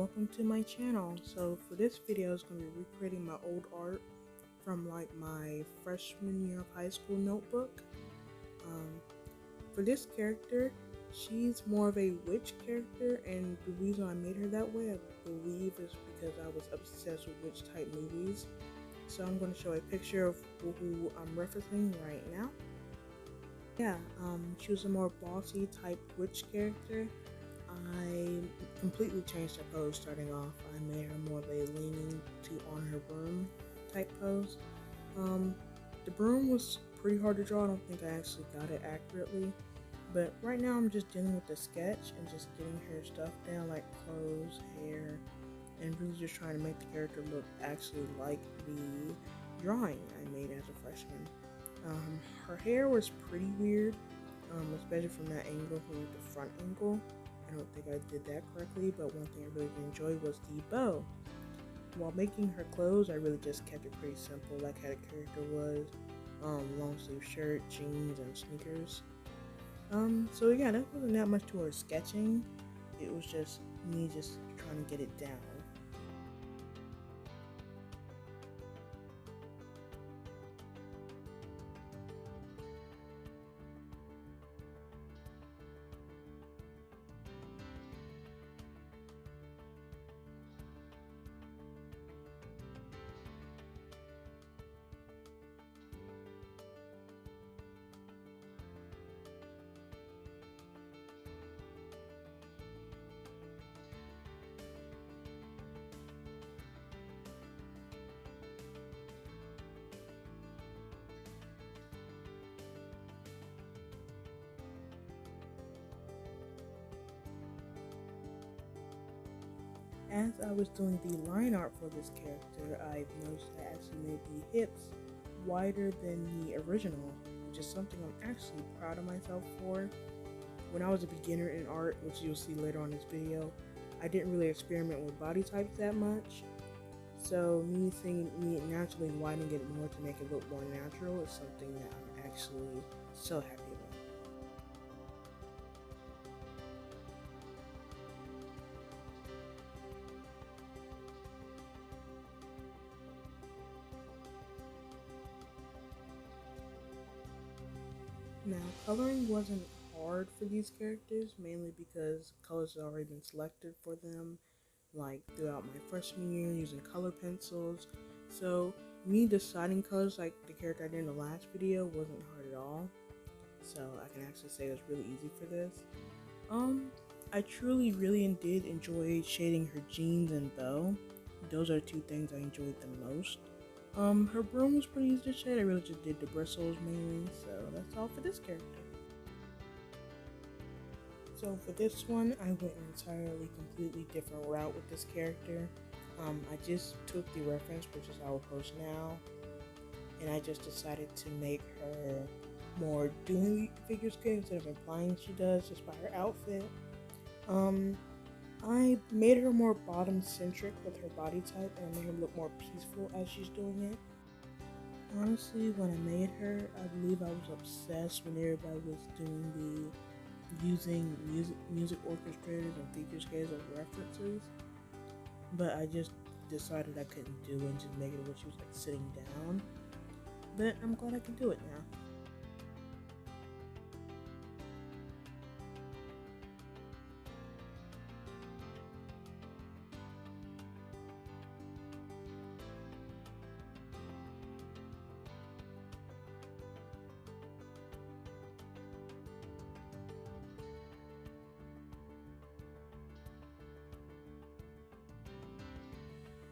welcome to my channel. So for this video, it's going to be recreating my old art from like my freshman year of high school notebook. For this character, she's more of a witch character, and the reason I made her that way, I believe, is because I was obsessed with witch type movies. So I'm going to show a picture of who I'm referencing right now. She was a more bossy type witch character. I completely changed her pose starting off. I made her more of a leaning to on her broom type pose. The broom was pretty hard to draw. I don't think I actually got it accurately. But right now I'm just dealing with the sketch and just getting her stuff down, like clothes, hair, and really just trying to make the character look actually like the drawing I made as a freshman. Her hair was pretty weird, especially from that angle, from the front angle. I don't think I did that correctly, but one thing I really did enjoy was the bow. While making her clothes, I really just kept it pretty simple, like how the character was. Long sleeve shirt, jeans, and sneakers. So yeah, that wasn't that much to her sketching. It was just me just trying to get it down. As I was doing the line art for this character, I noticed I actually made the hips wider than the original, which is something I'm actually proud of myself for. When I was a beginner in art, which you'll see later on this video, I didn't really experiment with body types that much. So me seeing me naturally widening it more to make it look more natural is something that I'm actually so happy about. Now, coloring wasn't hard for these characters, mainly because colors had already been selected for them, like throughout my freshman year using color pencils. So me deciding colors like the character I did in the last video wasn't hard at all. So I can actually say it was really easy for this. I truly really did enjoy shading her jeans and bow. Those are two things I enjoyed the most. Her broom was pretty easy to shade. I really just did the bristles mainly, so that's all for this character. So for this one, I went an entirely completely different route with this character. I just took the reference, which is our post now, and I just decided to make her more doing figure skating instead of implying she does just by her outfit. I made her more bottom centric with her body type, and I made her look more peaceful as she's doing it. Honestly, when I made her, I believe I was obsessed when everybody was doing the using music orchestrators and figure skaters as references, but I just decided I couldn't do it and just make it where she was like sitting down. But I'm glad I can do it now.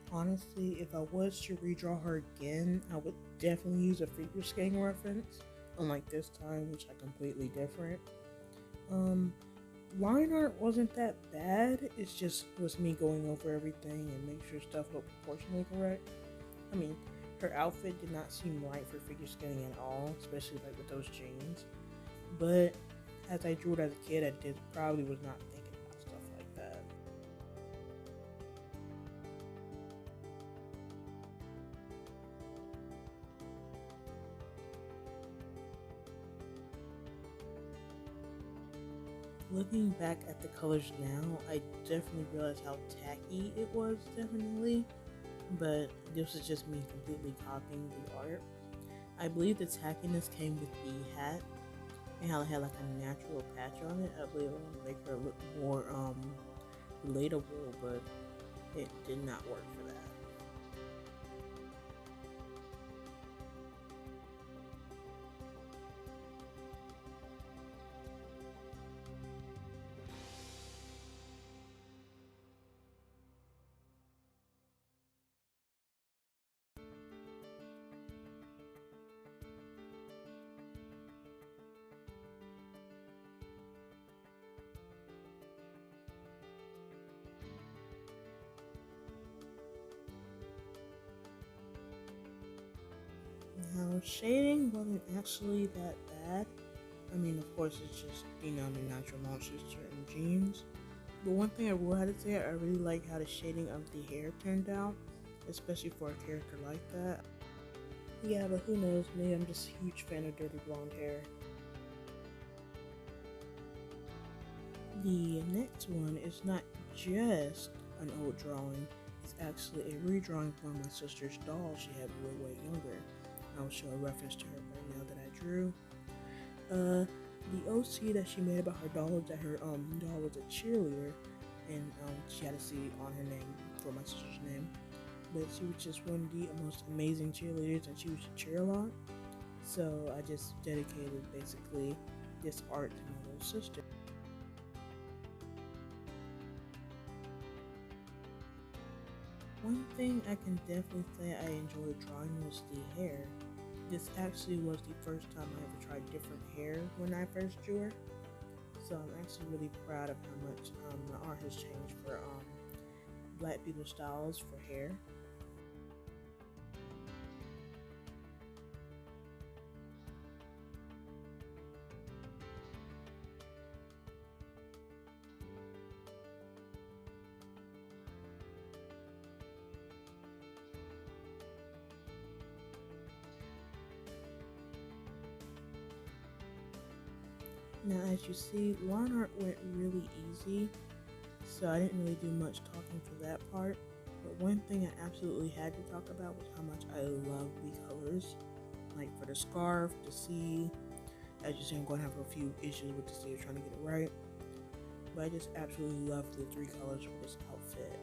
Honestly, if I was to redraw her again, I would definitely use a figure skating reference, unlike this time, which I completely different. Line art wasn't that bad, it's just was me going over everything and make sure stuff looked proportionally correct. I mean, her outfit did not seem right for figure skating at all, especially like with those jeans. But as I drew it as a kid, I probably was not thinking about stuff like that. Looking back at the colors now, I definitely realized how tacky it was, definitely. But this is just me completely copying the art. I believe the tackiness came with the hat and how it had like a natural patch on it. I believe it would make her look more relatable, but it did not work for that. Now, shading wasn't actually that bad. I mean, of course, it's just, the natural monsters certain genes. But one thing I will have to say, I really like how the shading of the hair turned out, especially for a character like that. Yeah, but who knows, maybe I'm just a huge fan of dirty blonde hair. The next one is not just an old drawing, it's actually a redrawing from my sister's doll she had way younger. I will show a reference to her right now that I drew. The OC that she made about her doll was that her doll was a cheerleader, and she had a C on her name for my sister's name. But she was just one of the most amazing cheerleaders, and she used to cheer a lot. So I just dedicated basically this art to my little sister. One thing I can definitely say I enjoyed drawing was the hair. This actually was the first time I ever tried different hair when I first drew her. So I'm actually really proud of how much my art has changed for black people styles for hair. Now as you see, line art went really easy, so I didn't really do much talking for that part. But one thing I absolutely had to talk about was how much I love the colors. Like for the scarf, the C, as you see, I'm going to have a few issues with the C trying to get it right. But I just absolutely love the three colors for this outfit.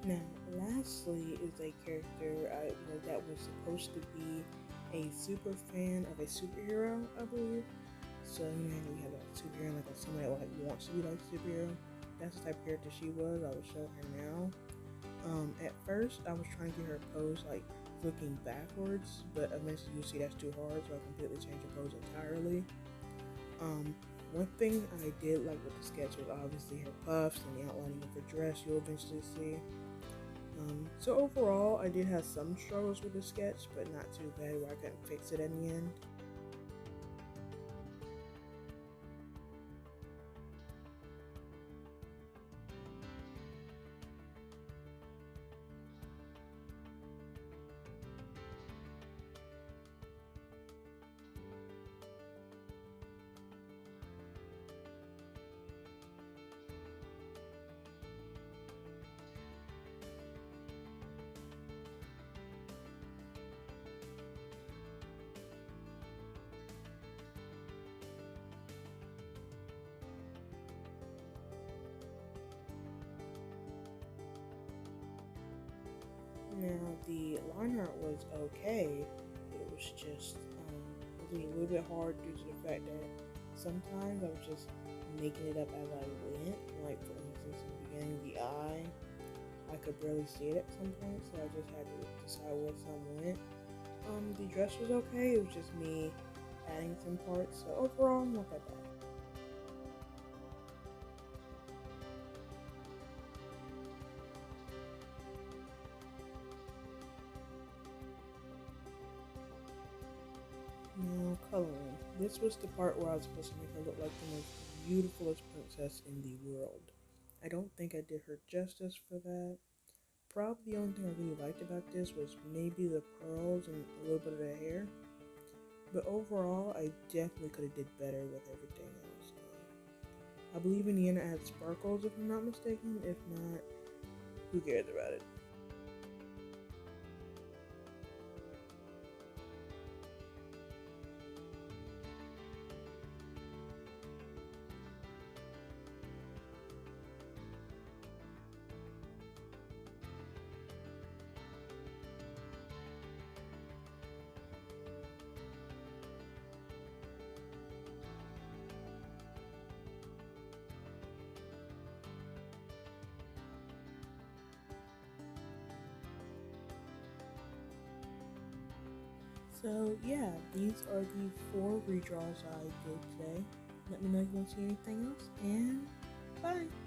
Now, lastly, is a character that was supposed to be a super fan of a superhero, I believe. So we have a superhero, like somebody that wants to be like a superhero. That's the type of character she was. I will show her now. At first, I was trying to get her pose like looking backwards, but eventually you see that's too hard, so I completely changed her pose entirely. One thing I did like with the sketch was obviously her puffs and the outlining of her dress. You'll eventually see. So overall, I did have some struggles with the sketch, but not too bad where I couldn't fix it in the end. Now, the line art was okay. It was just it was a little bit hard due to the fact that sometimes I was just making it up as I went. Like for instance, in the beginning, the eye, I could barely see it at some point, so I just had to decide where some went. The dress was okay. It was just me adding some parts. So overall, not that bad. Now, coloring. This was the part where I was supposed to make her look like the most beautifulest princess in the world. I don't think I did her justice for that. Probably the only thing I really liked about this was maybe the pearls and a little bit of the hair. But overall, I definitely could have did better with everything else. I believe in the end I had sparkles if I'm not mistaken. If not, who cares about it? So yeah, these are the 4 redraws I did today. Let me know if you want to see anything else, and bye!